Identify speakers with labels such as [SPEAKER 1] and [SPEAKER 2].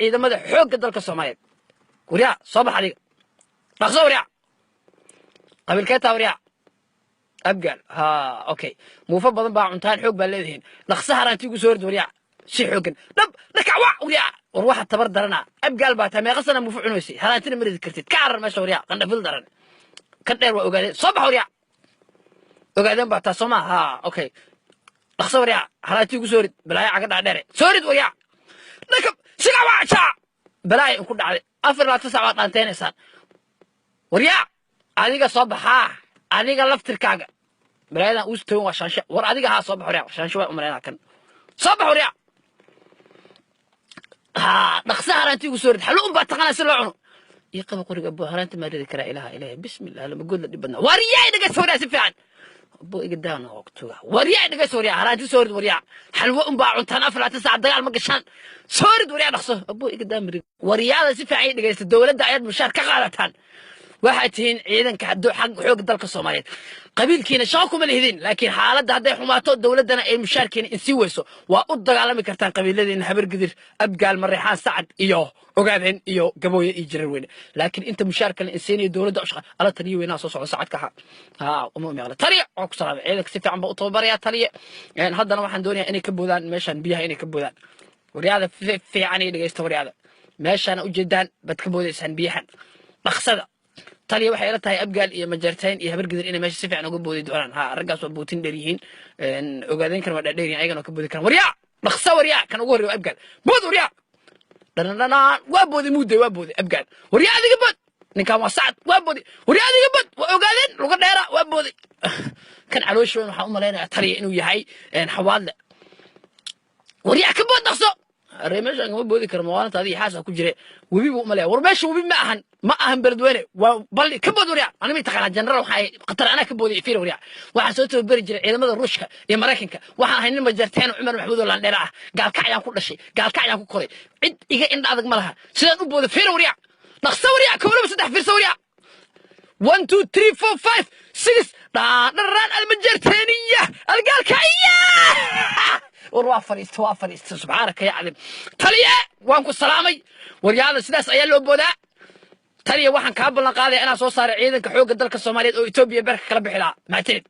[SPEAKER 1] إذا ماذا حق ذلك الصومالي وريا صباح عليك نقص وريا قبل كده وريا أبقى ها أوكي مو فضل بقى عنتان حق بالذين نقصها رانتي قصور وريا شي حق نكع وريا وروح التبر درنا أبقى البات ما غسنا مفعنوسي هرانتنا مريض كرتيت كعر ما وريا قلنا في الدرن كدير وقاعدين صباح وريا وقاعدين بقى تصمع ها أوكي نقص وريا هرانتي قصور بلاي عقد عدري سورد وريا نكب سيقع وعشا بلاي نكون عليه أفر لا تسعى وطنتين إنسان وريا أديك صباح ها أديك لفتر كاجا بلاي أنا أستوي وشانش ور أديك ها صباح وريا وشانش وأمرنا كن صباح وريا ها نقصها رانتي قصور حلوم بتقنا سلوعنا يقبل قرق أبو هرانت ما أدري كرا إله بسم الله لما قلنا دبنا وريا إذا قصور سفيان أبو قدامنا وقتها وريا إذا قصور هرانتي صور وريا حلوة باع تنا فلا تسعة دقائق ما قشان صور وريا نقصه أبو قدام وريا سفيان إذا قص الدولة دعيت مشاركة غلطان waxaytiin ciidanka haduu xaq xoog dalka Soomaaliyeed qabiilkiina shaqo kuma leedin laakiin xaaladda haday xumaato dawladana ay mushaarkiina in si weyso waa u dagaalami kartaan qabiiladeen habar gidir abgaal marixaan sacad iyo ogaadeen iyo gabooye iyo jirar weyn laakiin inta mushaarka la insiinay dawladda ushqa ala taliye weynaa soo socdo sacadka ha ummi ala taliye oo ku salaamay ciidanka si fiican ba u tababaraya taliye haddana waxaan doonayaa inay ka boodaan meeshan biyaha inay ka boodaan wariyada fiican ay dhageysto wariyada meeshan u jeedaan bad ka boodaysan biyahan dhaqsada taliye waxay ila tahay abgaal iyo majarteen iyo habar gidir inay meesha si fiican uga boodi doonaan ha ragaas waa bootin dheer yihiin ogaadeen kan waa dheer ayagana ka boodi karaan wariya dhaqsa wariya kan ugu horeeyo abgaal bood wariya dhanana waa boodi muddo waa boodi abgaal wariya adiga bood ninkan waa sacad waa boodi wariya adiga bood waa ogaadeen luga dheera waa boodi kan caloosho waxa u maleynaya taliye inuu yahay xawaadle wariya ka bood dhaqso reemesh aan ma boodi karo maalinta adii xaas ku jire wabi buu malay warmeesh wabi ma ahan beledweyne waa balli ka bood wariya anima taqaan general waxay qatar ana ka boodi fiir wariya waxa soo tababari jiray ciidamada ruushka iyo mareykanka waxaan ahay nin majarteen Umar Maxamuud oo landheera ah gaalka ayaan ku dhashay gaalka ayaan ku koray cid iga indha adag ma laha sidaan u boodi fiir wariya naqsa wariya kowlaba saddex fiirsa wariya 1 2 3 4 5 6 dharaan almajarteeniya algaalka وافريست سبحانك يا عالم تليه وانكو سلامي ورياضة سداس أيا لو بودا تليه وحن كابلنا قاضي أنا سو صار عيدك حوق الدلك الصومالية أو إثيوبيا برك كلا بحلا معترف